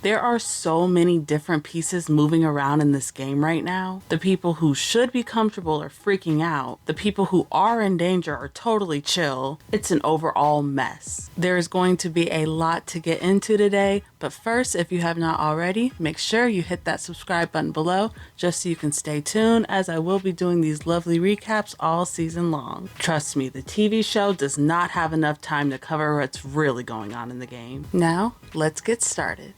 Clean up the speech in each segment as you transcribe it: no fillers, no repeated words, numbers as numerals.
There are so many different pieces moving around in this game right now. The people who should be comfortable are freaking out. The people who are in danger are totally chill. It's an overall mess. There is going to be a lot to get into today, but first, if you have not already, make sure you hit that subscribe button below just so you can stay tuned, as I will be doing these lovely recaps all season long. Trust me, the TV show does not have enough time to cover what's really going on in the game. Now, let's get started.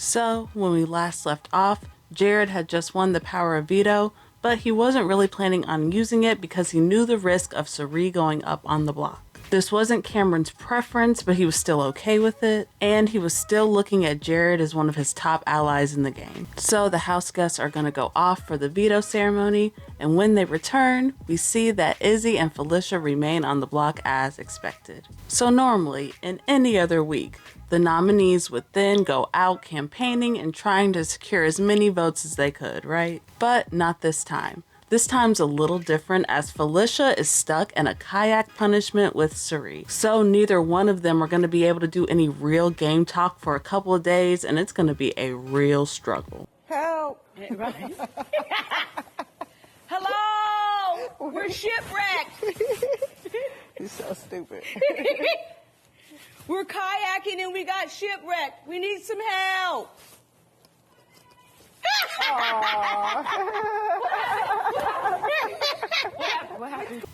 So, when we last left off, Jared had just won the power of veto, but he wasn't really planning on using it because he knew the risk of Cirie going up on the block. This wasn't Cameron's preference, but he was still okay with it, and he was still looking at Jared as one of his top allies in the game. So the house guests are going to go off for the veto ceremony, and when they return, we see that Izzy and Felicia remain on the block as expected. So normally, in any other week, the nominees would then go out campaigning and trying to secure as many votes as they could, right? But not this time. This time's a little different, as Felicia is stuck in a kayak punishment with Cirie. So neither one of them are going to be able to do any real game talk for a couple of days, and it's going to be a real struggle. Help! Right. Hello! We're shipwrecked! You're so stupid. We're kayaking and we got shipwrecked. We need some help.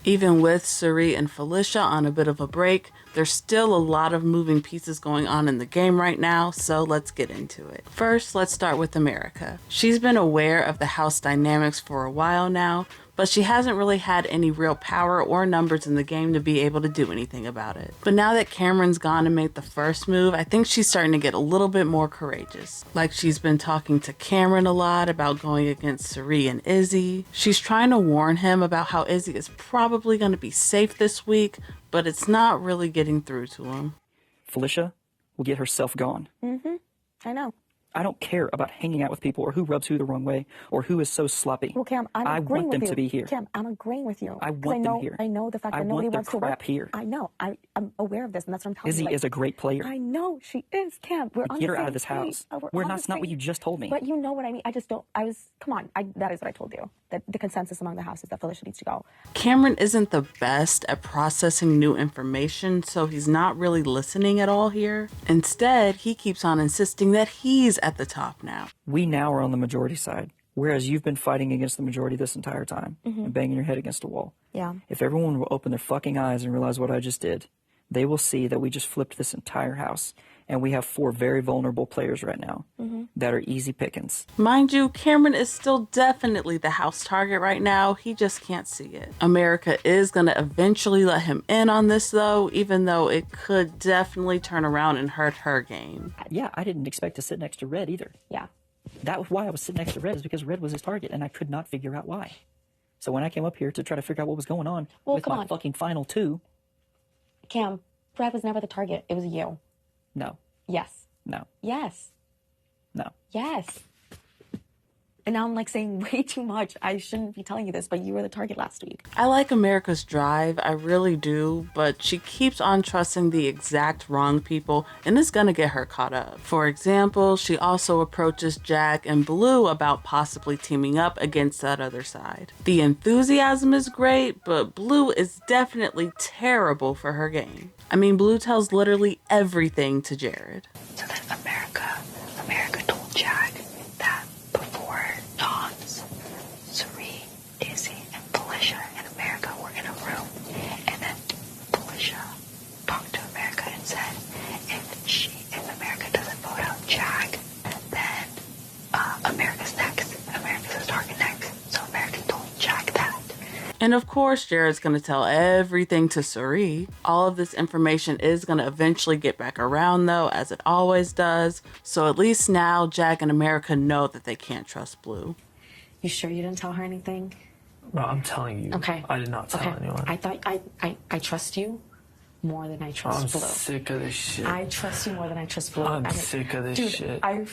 Even with Cirie and Felicia on a bit of a break, there's still a lot of moving pieces going on in the game right now, so let's get into it. First, let's start with America. She's been aware of the house dynamics for a while now, but she hasn't really had any real power or numbers in the game to be able to do anything about it. But now that Cameron's gone and made the first move, I think she's starting to get a little bit more courageous. Like, she's been talking to Cameron a lot about going against Cirie and Izzy. She's trying to warn him about how Izzy is probably going to be safe this week, but it's not really getting through to him. Felicia will get herself gone. I know. I don't care about hanging out with people or who rubs who the wrong way or who is so sloppy. Well, Cam, I want them to be here. Cam, I'm agreeing with you. I want them here. I know the fact I that nobody want their wants to crap work here. I know. I'm aware of this, and that's what I'm telling Izzy you. is a great player. I know she is, Cam. We're on Get the her out same of this page. house. We're not on the what you same- just told me. But you know what I mean. I just don't. Come on. That is what I told you. That the consensus among the house is that Felicia needs to go. Cameron isn't the best at processing new information, so he's not really listening at all here. Instead, he keeps on insisting that he's at the top now. We now are on the majority side, whereas you've been fighting against the majority this entire time and banging your head against a wall. Yeah. If everyone will open their fucking eyes and realize what I just did, they will see that we just flipped this entire house, and we have 4 very vulnerable players right now that are easy pickings. Mind you, Cameron is still definitely the house target right now. He just can't see it. America is going to eventually let him in on this, though, even though it could definitely turn around and hurt her game. Yeah, I didn't expect to sit next to Red either. Yeah. That was why I was sitting next to Red, is because Red was his target, and I could not figure out why. So when I came up here to try to figure out what was going on with my fucking final 2... Cam, Brad was never the target. It was you. No. Yes. No. Yes. No. Yes. And now I'm like saying way too much. I shouldn't be telling you this, but you were the target last week. I like America's drive, I really do, but she keeps on trusting the exact wrong people and it's gonna get her caught up. For example, she also approaches Jack and Blue about possibly teaming up against that other side. The enthusiasm is great, but Blue is definitely terrible for her game. I mean, Blue tells literally everything to Jared. So then America told Jack that before Dawn's, Cirie, Izzy, and Felicia and America were in a room. And then Felicia talked to America and said, if America doesn't vote out Jack, then America's next. America's his target next. So America told Jack that. And of course, Jared's going to tell everything to Cirie. All of this information is going to eventually get back around though, as it always does. So at least now Jack and America know that they can't trust Blue. You sure you didn't tell her anything? No, I'm telling you. Okay. I did not tell anyone. I thought I trust you more than I trust Blue. I'm sick of this shit. I trust you more than I trust Blue. I'm sick of this shit. I'm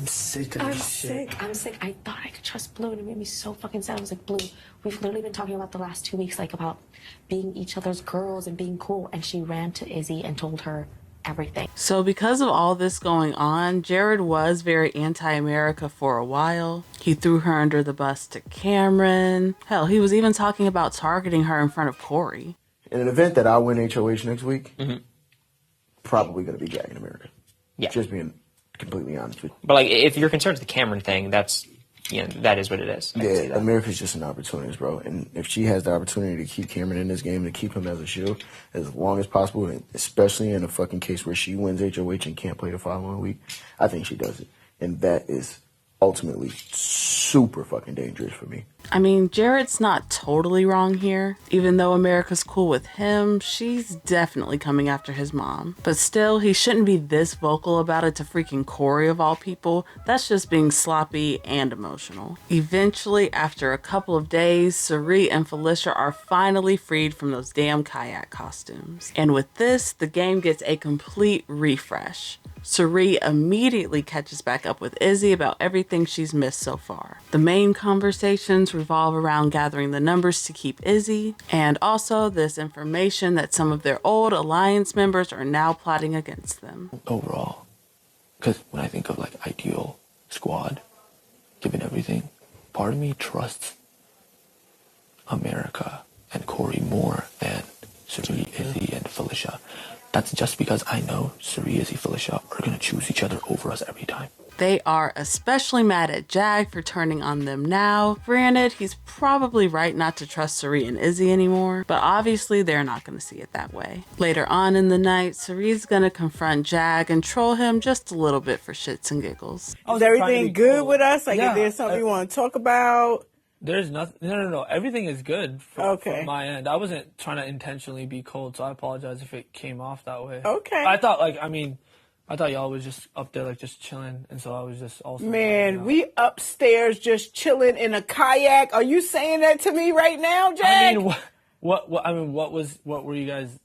sick of this shit. I'm sick. I thought I could trust Blue, and it made me so fucking sad. I was like, Blue, we've literally been talking about the last 2 weeks, like about being each other's girls and being cool. And she ran to Izzy and told her everything. So because of all this going on, Jared was very anti-America for a while. He threw her under the bus to Cameron. Hell, he was even talking about targeting her in front of Cory. In an event that I win HOH next week, probably going to be gagging America. Yeah. Just being completely honest with you. But like, if you're concerned with the Cameron thing, that's, you know, that is what it is. Yeah, America's just an opportunist, bro. And if she has the opportunity to keep Cameron in this game and to keep him as a shield as long as possible, and especially in a fucking case where she wins HOH and can't play the following week, I think she does it. And that is ultimately super fucking dangerous for me. I mean, Jared's not totally wrong here. Even though America's cool with him, she's definitely coming after his mom. But still, he shouldn't be this vocal about it to freaking Cory of all people. That's just being sloppy and emotional. Eventually, after a couple of days, Cirie and Felicia are finally freed from those damn kayak costumes. And with this, the game gets a complete refresh. Cirie immediately catches back up with Izzy about everything she's missed so far. The main conversations revolve around gathering the numbers to keep Izzy, and also this information that some of their old Alliance members are now plotting against them. Overall, because when I think of like ideal squad, given everything, part of me trusts America and Cory more than Cirie, Izzy, and Felicia. That's just because I know Cirie, Izzy, Felicia are going to choose each other over us every time. They are especially mad at Jag for turning on them now. Granted, he's probably right not to trust Cirie and Izzy anymore, but obviously they're not going to see it that way. Later on in the night, Cirie's going to confront Jag and troll him just a little bit for shits and giggles. Is everything good with us? Like, if there's something you want to talk about? There's nothing. No. Everything is good from my end. I wasn't trying to intentionally be cold, so I apologize if it came off that way. Okay. I thought y'all was just up there, like, just chilling, and so I was just also... Man, we upstairs just chilling in a kayak. Are you saying that to me right now, Jag? I mean, what were you guys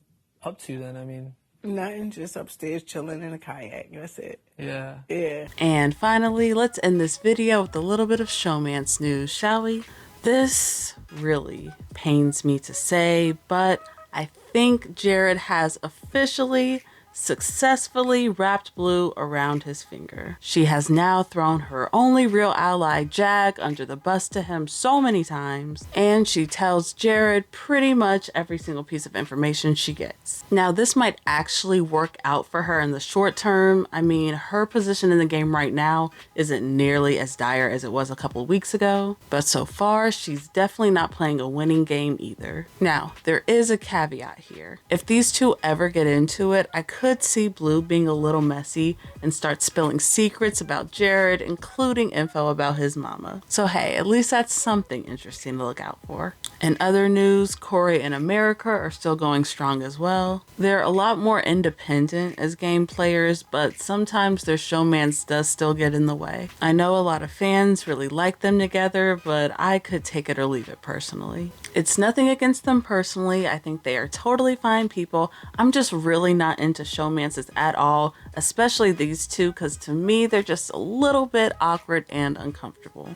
up to then? I mean... Nothing, just upstairs chilling in a kayak. That's it. Yeah. Yeah. And finally, let's end this video with a little bit of Showmance news, shall we? This really pains me to say, but I think Jared has officially successfully wrapped Blue around his finger. She has now thrown her only real ally, Jag, under the bus to him so many times, and she tells Jared pretty much every single piece of information she gets. Now, this might actually work out for her in the short term. I mean, her position in the game right now isn't nearly as dire as it was a couple weeks ago, but so far, she's definitely not playing a winning game either. Now, there is a caveat here. If these two ever get into it, I could see Blue being a little messy and start spilling secrets about Jared, including info about his mama. So hey, at least that's something interesting to look out for. In other news, Cory and America are still going strong as well. They're a lot more independent as game players, but sometimes their showmance does still get in the way. I know a lot of fans really like them together, but I could take it or leave it personally. It's nothing against them personally. I think they are totally fine people. I'm just really not into showmances at all, especially these two, because to me they're just a little bit awkward and uncomfortable.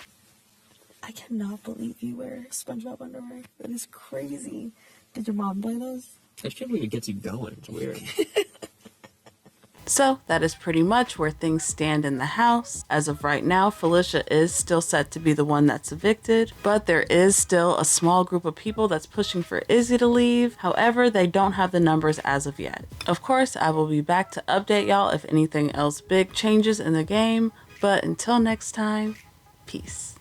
I cannot believe you wear SpongeBob underwear. That is crazy. Did your mom buy those? I just can't believe it gets you going. It's weird. So that is pretty much where things stand in the house. As of right now, Felicia is still set to be the one that's evicted, but there is still a small group of people that's pushing for Izzy to leave. However, they don't have the numbers as of yet. Of course, I will be back to update y'all if anything else big changes in the game, but until next time, peace.